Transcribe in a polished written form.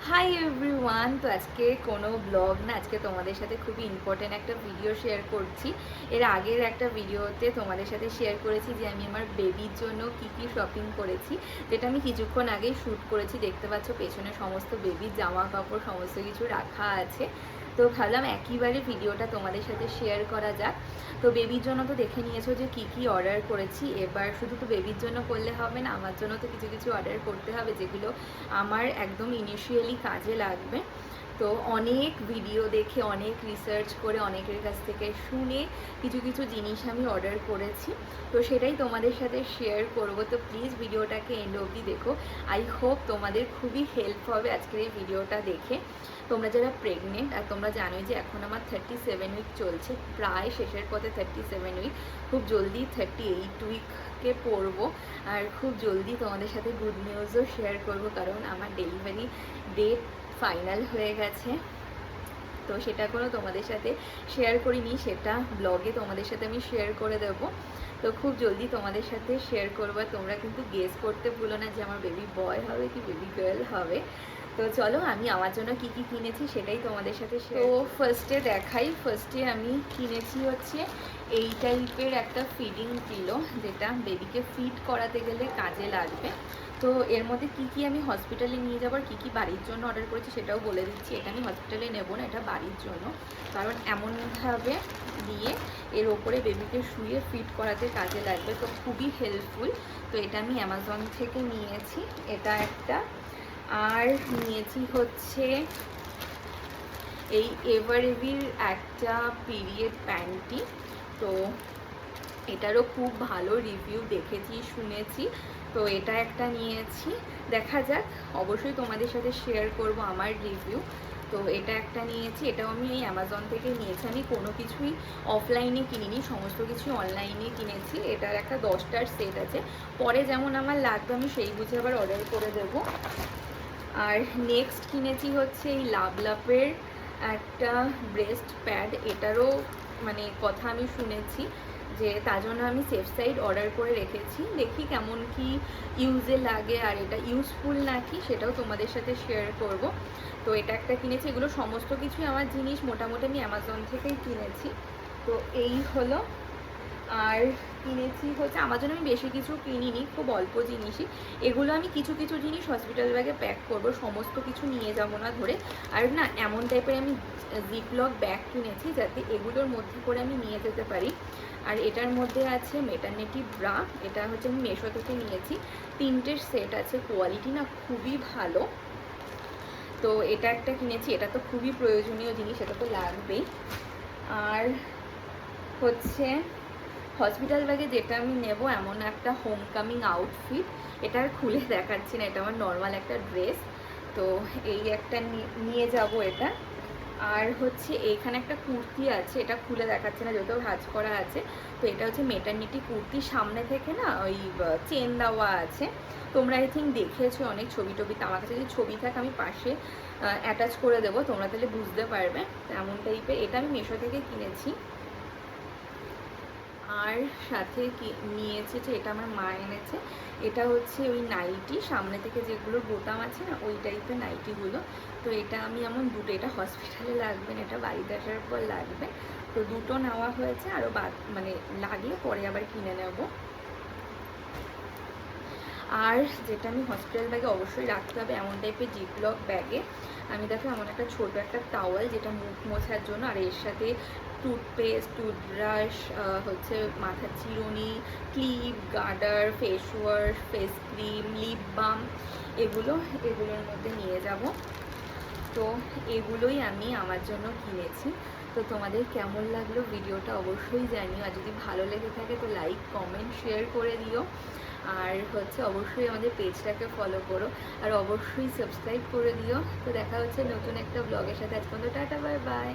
Hi everyone. তো আজকে কোনো ব্লগ না, আজকে তোমাদের সাথে খুবই ইম্পর্টেন্ট একটা ভিডিও শেয়ার করছি। এর আগের একটা ভিডিওতে তোমাদের সাথে শেয়ার করেছি যে আমি আমার বেবির জন্য কি কি শপিং করেছি, যেটা আমি কিছুক্ষণ আগেই শ্যুট করেছি। দেখতে পাচ্ছ পেছনে সমস্ত বেবির জামা কাপড় সমস্ত কিছু রাখা আছে। তো ভাবলাম একইবারে ভিডিওটা তোমাদের সাথে শেয়ার করা যাক। তো বেবির জন্য তো দেখে নিয়েছো যে কি কি অর্ডার করেছি। এবার শুধু তো বেবির জন্য করলে হবে না, আমার জন্য তো কিছু কিছু অর্ডার করতে হবে যেগুলো আমার একদম ইনিশিয়ালি কাজে লাগবে। তো অনেক ভিডিও দেখে, অনেক রিসার্চ করে, অনেকের কাছ থেকে শুনে কিছু কিছু জিনিস আমি অর্ডার করেছি। তো সেটাই তোমাদের সাথে শেয়ার করব। তো প্লিজ ভিডিওটাকে এন্ড অবধি দেখো। আই হোপ তোমাদের খুবই হেল্প হবে আজকের এই ভিডিওটা দেখে। তোমরা যারা প্রেগনেন্ট, আর তোমরা জানোই যে এখন আমার 37 উইক চলছে, প্রায় শেষের পথে 37 উইক, খুব জলদি 38 উইককে পড়বো। আর খুব জলদি তোমাদের সাথে গুড নিউজও শেয়ার করব, কারণ আমার ডেলিভারি ডেট ফাইনাল হয়ে গেছে। তো সেটা কোনো তোমাদের সাথে শেয়ার করিনি, সেটা ব্লগে তোমাদের সাথে আমি শেয়ার করে দেব। তো খুব জলদি তোমাদের সাথে শেয়ার করবো। তোমরা কিন্তু গেস করতে ভুলো না যে আমার বেবি বয় হবে কি বেবি গার্ল হবে। তো চলো আমি আমার জন্য কি কি কিনেছি সেটাই তোমাদের সাথে শেয়ার। তো ফার্স্টে দেখাই, ফার্স্টে আমি কিনেছি হচ্ছে এই টাইপের একটা ফিডিং পিলো, যেটা বেবিকে ফিড করাতে গেলে কাজে লাগবে। তো এর মধ্যে কি কি আমি হসপিটালে নিয়ে যাবার, কি কি বাড়ির জন্য অর্ডার করেছি সেটাও বলে দিচ্ছি। এটা আমি হসপিটালে নেবো না, এটা বাড়ির জন্য, কারণ এমনভাবে দিয়ে এর ওপরে বেবিকে শুয়ে ফিট করাতে কাজে লাগবে। তো খুবই হেল্পফুল। তো এটা আমি অ্যামাজন থেকে নিয়েছি, এটা একটা। আর নিয়েছি হচ্ছে এই এভারএভির একটা পিরিয়ড প্যান্টি। তো এটারও খুব ভালো রিভিউ দেখেছি, শুনেছি। তো এটা একটা নিয়েছি, দেখা যাক, অবশ্যই তোমাদের সাথে শেয়ার করব আমার রিভিউ। তো এটা একটা নিয়েছি, এটাও আমি এই অ্যামাজন থেকে নিয়েছি। আমি কোনো কিছুই অফলাইনে কিনিনি, সমস্ত কিছুই অনলাইনে কিনেছি। এটার একটা 10টার সেট আছে, পরে যেমন আমার লাগবে আমি সেই বুঝে আবার অর্ডার করে দেবো। আর নেক্সট কিনেছি হচ্ছে এই লাভলাভের একটা ব্রেস্ট প্যাড। এটারও মানে কথা আমি শুনেছি, যে তার জন্য আমি সেফ সাইড অর্ডার করে রেখেছি। দেখি কেমন কি ইউজে লাগে আর এটা ইউজফুল নাকি সেটাও তোমাদের সাথে শেয়ার করব। তো এটা একটা কিনেছি। এগুলো সমস্ত কিছুই আমার জিনিস মোটামুটি আমি অ্যামাজন থেকেই কিনেছি। তো এই হলো। আর কিনেছি হচ্ছে, আমার জন্য আমি বেশি কিছু কিনিনি, খুব অল্প জিনিসই। এগুলো আমি কিছু কিছু জিনিস হসপিটাল ব্যাগে প্যাক করবো, সমস্ত কিছু নিয়ে যাব না ধরে। আর না, এমন টাইপের আমি জিপলক ব্যাগ কিনেছি যাতে এগুলোর মধ্যে করে আমি নিয়ে যেতে পারি। আর এটার মধ্যে আছে মেটারনিটি ব্রা, এটা হচ্ছে আমি মেশো থেকে নিয়েছি। 3টের সেট আছে, কোয়ালিটি না খুবই ভালো। তো এটা একটা কিনেছি, এটা তো খুবই প্রয়োজনীয় জিনিস, এটা তো লাগবেই। আর হচ্ছে হসপিটাল ব্যাগে যেটা আমি নেব এমন একটা হোমকামিং আউটফিট, এটা আর খুলে দেখাচ্ছি না, এটা আমার নর্মাল একটা ড্রেস। তো এই একটা নিয়ে যাব এটা। আর হচ্ছে এইখানে একটা কুর্তি আছে, এটা খুলে দেখাচ্ছে না যেহেতু ভাঁজ করা আছে। তো এটা হচ্ছে মেটারনিটি কুর্তি, সামনে থেকে না ওই চেন দেওয়া আছে। তোমরা আই থিঙ্ক দেখেছো অনেক ছবি টবিতে, আমার কাছে যদি ছবি থাকে আমি পাশে অ্যাটাচ করে দেবো, তোমরা তাহলে বুঝতে পারবে। এমন টাইপের, এটা আমি মেশো থেকে কিনেছি। আর সাথে কি নিয়েছি, যে এটা আমার মা এনেছে, এটা হচ্ছে ওই নাইটি, সামনে থেকে যেগুলোর বোতাম আছে না ওই টাইপের নাইটিগুলো। তো এটা আমি এমন দুটো, এটা হসপিটালে লাগবে না, এটা বাড়িতে আসার পর লাগবে। তো দুটো নেওয়া হয়েছে, আরও মানে লাগলে পরে আবার কিনে নেব। আর যেটা আমি হসপিটাল ব্যাগে অবশ্যই রাখতে হবে এমন টাইপের জিপলক ব্যাগে, আমি দেখো এমন একটা ছোটো একটা টাওয়াল, যেটা মুখ মোছার জন্য। আর এর সাথে টুথপেস্ট, টুথব্রাশ, হচ্ছে মাথার চিরুনি, clip, garter, face wash, face cream, lip balm, এগুলোর মধ্যে নিয়ে যাব। তো এগুলোই আমি আমার জন্য কিনেছি। তো তোমাদের কেমন লাগলো ভিডিওটা অবশ্যই জানিও। আর যদি ভালো লেগে থাকে তো লাইক, কমেন্ট, শেয়ার করে দিও। আর হচ্ছে অবশ্যই আমাদের পেজটাকে ফলো করো, আর অবশ্যই সাবস্ক্রাইব করে দিও। তো দেখা হচ্ছে নতুন একটা ব্লগের সাথে। আজ পর্যন্ত টাটা, বাই বাই।